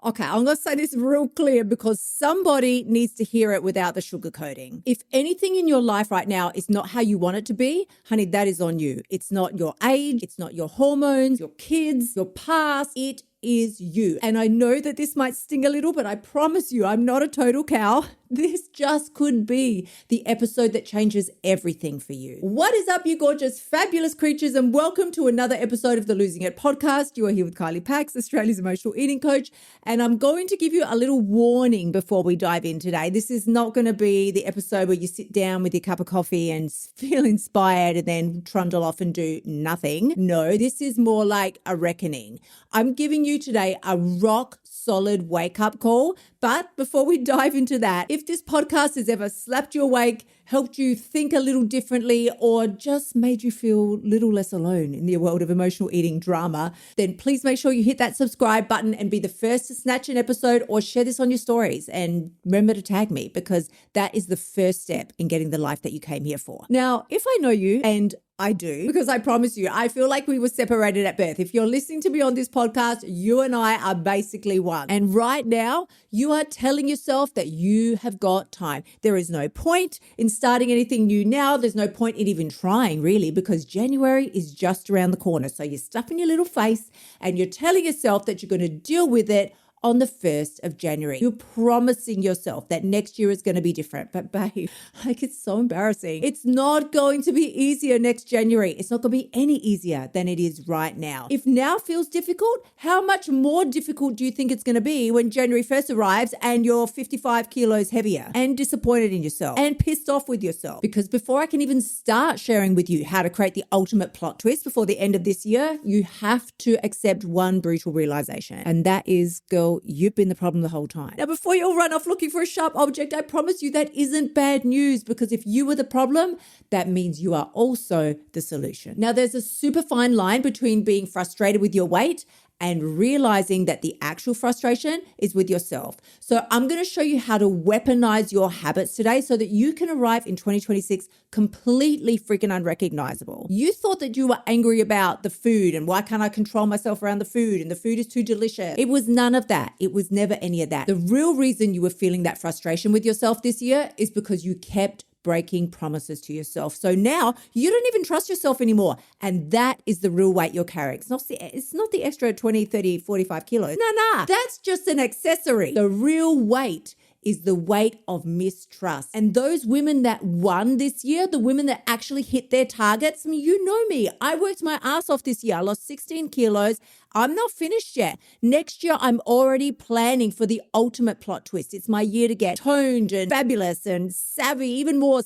Okay, I'm going to say this real clear because somebody needs to hear it without the sugarcoating. If anything in your life right now is not how you want it to be, honey, that is on you. It's not your age. It's not your hormones, your kids, your past. It is you. And I know that this might sting a little, but I promise you, I'm not a total cow. This just could be the episode that changes everything for you. What is up, you gorgeous, fabulous creatures, and welcome to another episode of the Losing It podcast. You are here with Kylie Pax, Australia's emotional eating coach, and I'm going to give you a little warning before we dive in today. This is not going to be the episode where you sit down with your cup of coffee and feel inspired and then trundle off and do nothing. No, this is more like a reckoning. I'm giving you today a rock solid wake-up call. But before we dive into that, if this podcast has ever slapped you awake, helped you think a little differently, or just made you feel a little less alone in the world of emotional eating drama, then please make sure you hit that subscribe button and be the first to snatch an episode or share this on your stories. And remember to tag me, because that is the first step in getting the life that you came here for. Now, if I know you, and I do, because I promise you, I feel like we were separated at birth. If you're listening to me on this podcast, you and I are basically one. And right now, you are telling yourself that you have got time. There is no point in starting anything new now. There's no point in even trying, really, because January is just around the corner. So you're stuffing your little face and you're telling yourself that you're going to deal with it on the 1st of January. You're promising yourself that next year is going to be different. But babe, it's so embarrassing. It's not going to be easier next January. It's not going to be any easier than it is right now. If now feels difficult, how much more difficult do you think it's going to be when January 1st arrives and you're 55 kilos heavier and disappointed in yourself and pissed off with yourself? Because before I can even start sharing with you how to create the ultimate plot twist before the end of this year, you have to accept one brutal realization. And that is, girl, you've been the problem the whole time. Now, before you all run off looking for a sharp object, I promise you that isn't bad news, because if you were the problem, that means you are also the solution. Now, there's a super fine line between being frustrated with your weight and realizing that the actual frustration is with yourself. So I'm going to show you how to weaponize your habits today so that you can arrive in 2026 completely freaking unrecognizable. You thought that you were angry about the food and why can't I control myself around the food and the food is too delicious. It was none of that. It was never any of that. The real reason you were feeling that frustration with yourself this year is because you kept breaking promises to yourself. So now you don't even trust yourself anymore. And that is the real weight you're carrying. It's not the extra 20, 30, 45 kilos. Nah. That's just an accessory. The real weight is the weight of mistrust. And those women that won this year, the women that actually hit their targets, I mean, you know me. I worked my ass off this year. I lost 16 kilos. I'm not finished yet. Next year, I'm already planning for the ultimate plot twist. It's my year to get toned and fabulous and savvy, even more.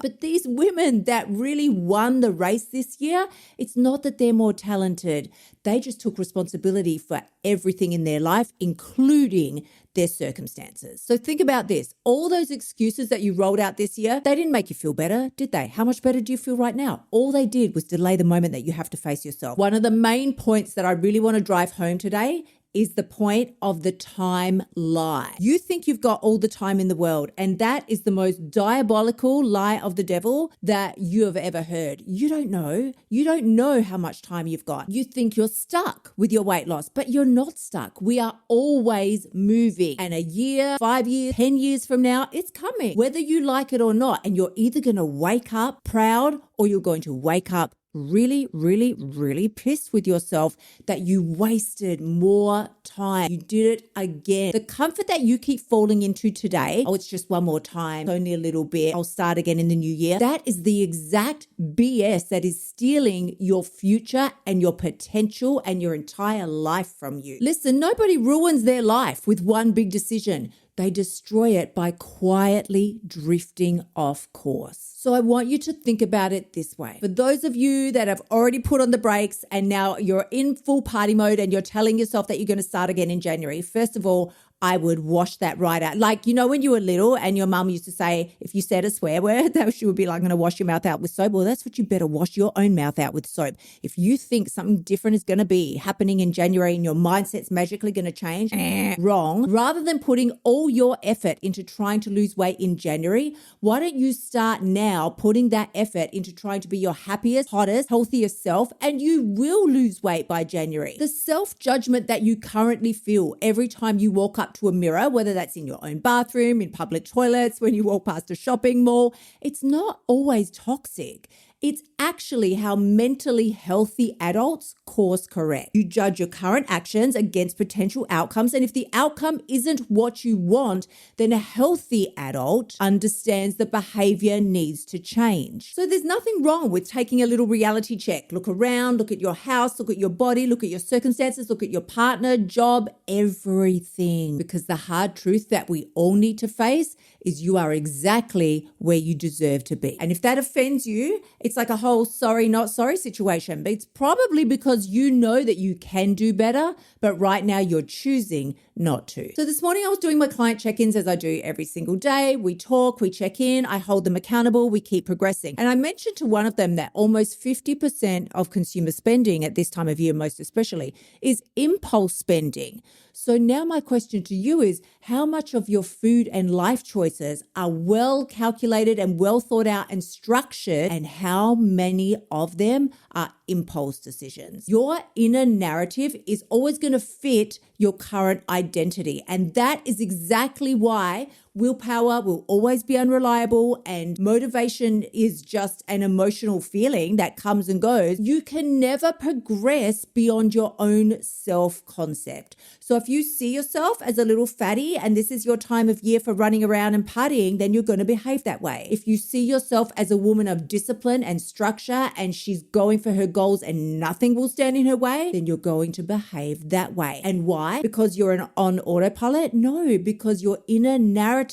But these women that really won the race this year, it's not that they're more talented. They just took responsibility for everything in their life, including their circumstances. So think about this. All those excuses that you rolled out this year, they didn't make you feel better, did they? How much better do you feel right now? All they did was delay the moment that you have to face yourself. One of the main points that I really want to drive home today is the point of the time lie. You think you've got all the time in the world, and that is the most diabolical lie of the devil that you have ever heard. You don't know. You don't know how much time you've got. You think you're stuck with your weight loss, but you're not stuck. We are always moving. And a year, 5 years, 10 years from now, it's coming, whether you like it or not. And you're either going to wake up proud or you're going to wake up really, really, really pissed with yourself that you wasted more time. You did it again. The comfort that you keep falling into today, oh, it's just one more time, only a little bit, I'll start again in the new year. That is the exact BS that is stealing your future and your potential and your entire life from you. Listen, nobody ruins their life with one big decision. They destroy it by quietly drifting off course. So I want you to think about it this way. For those of you that have already put on the brakes and now you're in full party mode and you're telling yourself that you're going to start again in January, first of all, I would wash that right out. Like, when you were little and your mum used to say, if you said a swear word, that she would be like, I'm going to wash your mouth out with soap. Well, that's what you better wash your own mouth out with soap. If you think something different is going to be happening in January and your mindset's magically going to change, wrong. Rather than putting all your effort into trying to lose weight in January, why don't you start now putting that effort into trying to be your happiest, hottest, healthiest self, and you will lose weight by January. The self-judgment that you currently feel every time you walk up to a mirror, whether that's in your own bathroom, in public toilets, when you walk past a shopping mall, it's not always toxic. It's actually how mentally healthy adults course correct. You judge your current actions against potential outcomes, and if the outcome isn't what you want, then a healthy adult understands that behavior needs to change. So there's nothing wrong with taking a little reality check. Look around, look at your house, look at your body, look at your circumstances, look at your partner, job, everything. Because the hard truth that we all need to face is you are exactly where you deserve to be. And if that offends you, it's like a whole sorry, not sorry situation. But it's probably because you know that you can do better, but right now you're choosing not to. So this morning I was doing my client check-ins as I do every single day. We talk, we check in, I hold them accountable, we keep progressing. And I mentioned to one of them that almost 50% of consumer spending at this time of year, most especially, is impulse spending. So now my question to you is, how much of your food and life choices are well calculated and well thought out and structured, and how many of them are impulse decisions? Your inner narrative is always going to fit your current identity. And that is exactly why willpower will always be unreliable and motivation is just an emotional feeling that comes and goes. You can never progress beyond your own self-concept. So if you see yourself as a little fatty and this is your time of year for running around and partying, then you're going to behave that way. If you see yourself as a woman of discipline and structure and she's going for her goals and nothing will stand in her way, then you're going to behave that way. And why? Because you're on autopilot? No, because your inner narrative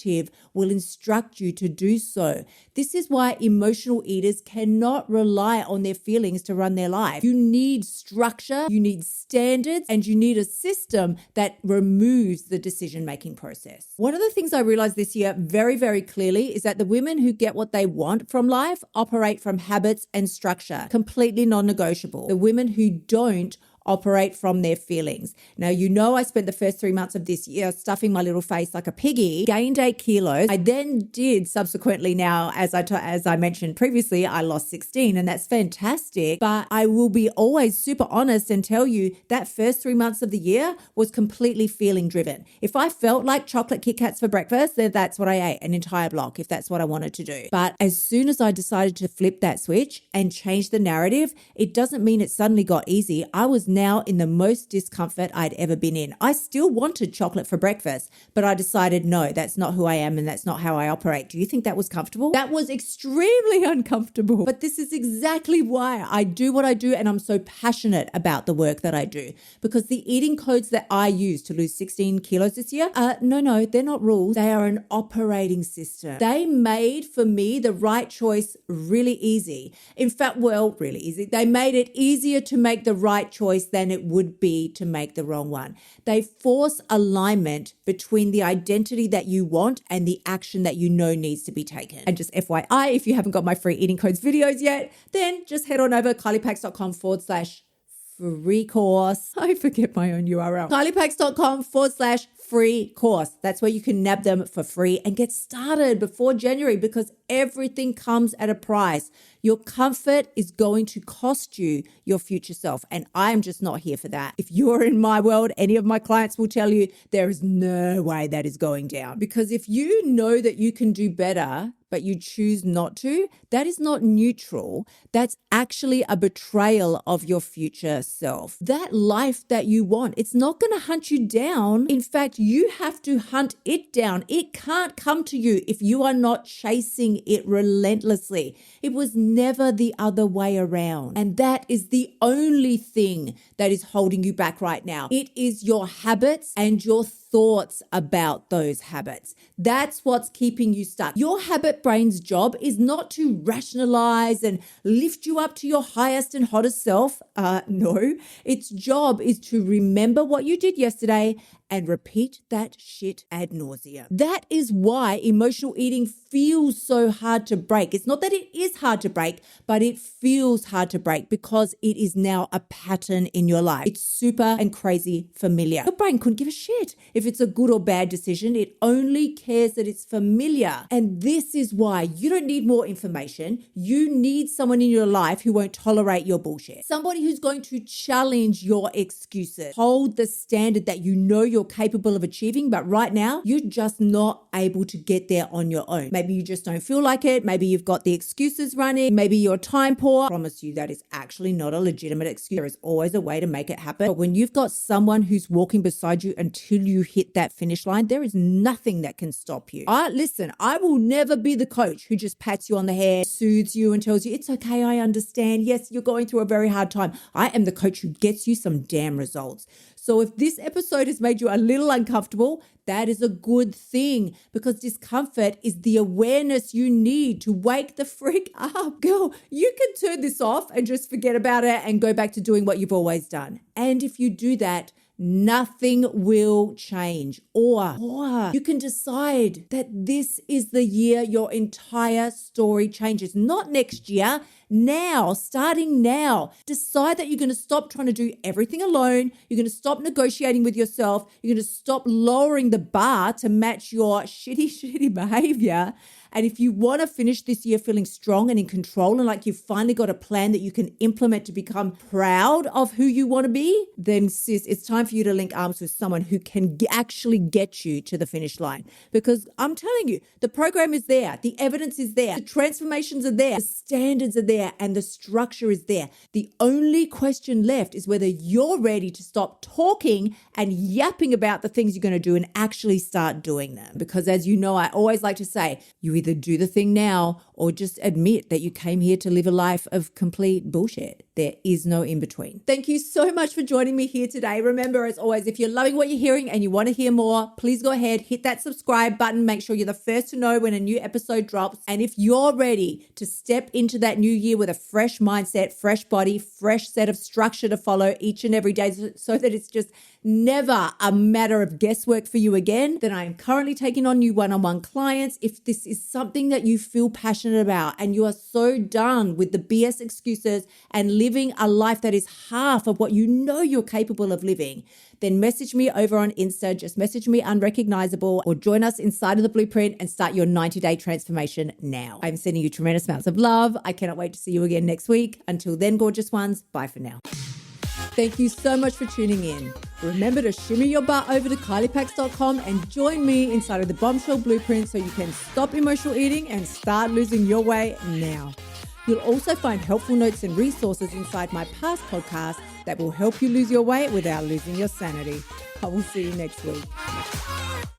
will instruct you to do so. This is why emotional eaters cannot rely on their feelings to run their life. You need structure, you need standards, and you need a system that removes the decision-making process. One of the things I realized this year very, very clearly is that the women who get what they want from life operate from habits and structure, completely non-negotiable. The women who don't operate from their feelings. Now, I spent the first 3 months of this year stuffing my little face like a piggy, gained 8 kilos. I then did subsequently now, as I mentioned previously, I lost 16 and that's fantastic. But I will be always super honest and tell you that first 3 months of the year was completely feeling driven. If I felt like chocolate Kit Kats for breakfast, then that's what I ate, an entire block, if that's what I wanted to do. But as soon as I decided to flip that switch and change the narrative, it doesn't mean it suddenly got easy. I was now in the most discomfort I'd ever been in. I still wanted chocolate for breakfast, but I decided, no, that's not who I am and that's not how I operate. Do you think that was comfortable? That was extremely uncomfortable. But this is exactly why I do what I do, and I'm so passionate about the work that I do, because the eating codes that I use to lose 16 kilos this year, no, they're not rules. They are an operating system. They made for me the right choice really easy. In fact, really easy. They made it easier to make the right choice than it would be to make the wrong one. They force alignment between the identity that you want and the action that you know needs to be taken. And just FYI, if you haven't got my free eating codes videos yet, then just head on over kyliepax.com/free course. I forget my own URL. kyliepax.com/free course. That's where you can nab them for free and get started before January, because everything comes at a price. Your comfort is going to cost you your future self. And I'm just not here for that. If you're in my world, any of my clients will tell you there is no way that is going down. Because if you know that you can do better, but you choose not to, that is not neutral. That's actually a betrayal of your future self. That life that you want, it's not going to hunt you down. In fact, you have to hunt it down. It can't come to you if you are not chasing it relentlessly. It was never the other way around. And that is the only thing that is holding you back right now. It is your habits and your thoughts about those habits. That's what's keeping you stuck. Your habit brain's job is not to rationalize and lift you up to your highest and hottest self. No, its job is to remember what you did yesterday and repeat that shit ad nauseum. That is why emotional eating feels so hard to break. It's not that it is hard to break, but it feels hard to break because it is now a pattern in your life. It's super and crazy familiar. Your brain couldn't give a shit if it's a good or bad decision. It only cares that it's familiar. And this is why you don't need more information. You need someone in your life who won't tolerate your bullshit. Somebody who's going to challenge your excuses. Hold the standard that you know you're capable of achieving, but right now you're just not able to get there on your own. Maybe you just don't feel like it. Maybe you've got the excuses running. Maybe you're time poor. I promise you that is actually not a legitimate excuse. There is always a way to make it happen. But when you've got someone who's walking beside you until you hit that finish line, there is nothing that can stop you. Listen, I will never be the coach who just pats you on the head, soothes you and tells you, it's okay, I understand. Yes, you're going through a very hard time. I am the coach who gets you some damn results. So if this episode has made you a little uncomfortable, that is a good thing because discomfort is the awareness you need to wake the freak up. Girl, you can turn this off and just forget about it and go back to doing what you've always done. And if you do that, nothing will change. Or you can decide that this is the year your entire story changes. Not next year, now, starting now. Decide that you're going to stop trying to do everything alone. You're going to stop negotiating with yourself. You're going to stop lowering the bar to match your shitty behavior. And if you want to finish this year feeling strong and in control and like you've finally got a plan that you can implement to become proud of who you want to be, then sis, it's time for you to link arms with someone who can actually get you to the finish line. Because I'm telling you, the program is there. The evidence is there. The transformations are there. The standards are there and the structure is there. The only question left is whether you're ready to stop talking and yapping about the things you're going to do and actually start doing them. Because as you know, I always like to say, you either do the thing now or just admit that you came here to live a life of complete bullshit. There is no in between. Thank you so much for joining me here today. Remember, as always, if you're loving what you're hearing and you want to hear more, please go ahead, hit that subscribe button. Make sure you're the first to know when a new episode drops. And if you're ready to step into that new year with a fresh mindset, fresh body, fresh set of structure to follow each and every day so that it's just never a matter of guesswork for you again, then I am currently taking on new one-on-one clients. If this is something that you feel passionate about and you are so done with the BS excuses and living a life that is half of what you know you're capable of living, then message me over on Insta. Just message me unrecognizable or join us inside of the blueprint and start your 90-day transformation now. I'm sending you tremendous amounts of love. I cannot wait to see you again next week. Until then, gorgeous ones, bye for now. Thank you so much for tuning in. Remember to shimmy your butt over to kyliepax.com and join me inside of the Bombshell Blueprint so you can stop emotional eating and start losing your way now. You'll also find helpful notes and resources inside my past podcasts that will help you lose your weight without losing your sanity. I will see you next week.